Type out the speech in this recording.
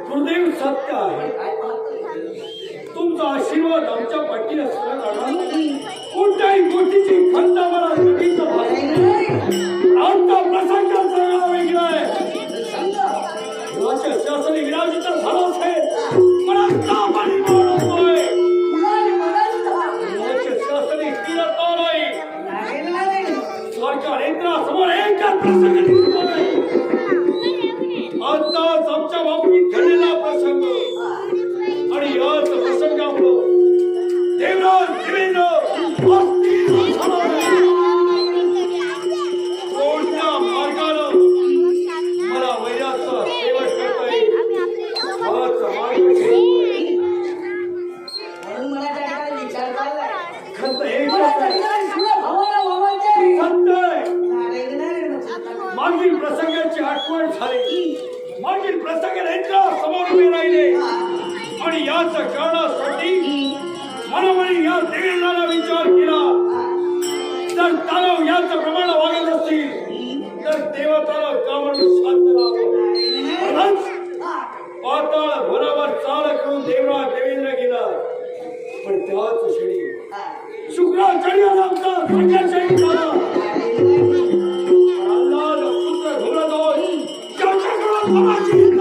दुर्दैव सत्य आहे. तुमचा आशीर्वाद आमच्या पाठीला कोणत्याही गोष्टीची खंत मला आमचा प्रसंग सगळा वेगळा आहे. शासनी विराजिता झाला असेल मला का पाणी मारतोय शासनी स्थिरता नाही सरकार नेत्रासमोर एकच प्रसंग दिसतोय. आजचाच आमच्या बाबतीत घडलेला प्रसंग आणि याच प्रसंगामुळे देवराज देवेंद्र कोणत्या मार्गानं मला वैराचा सेवा करता येईल हाच मार्ग म्हणून मला त्या ठिकाणी विचार चाललाय. खंत हे मागील प्रसंगाची आठवण झाली. मागील प्रसंग समोर उभे राहिले आणि याच कारणासाठी मनोमनी या देवेंद्राला विचार केला. जर तालव याच प्रमाण वागत असतील तर देवताला का म्हणून शांत राहावं. पाताळ भरावर चाल करून देवराज देवेंद्र गेला. पण त्याच क्षणी शुक्राचार्य नामचा संघर्षही झाला. पुत्र घोरदोष ज्याच्याकडून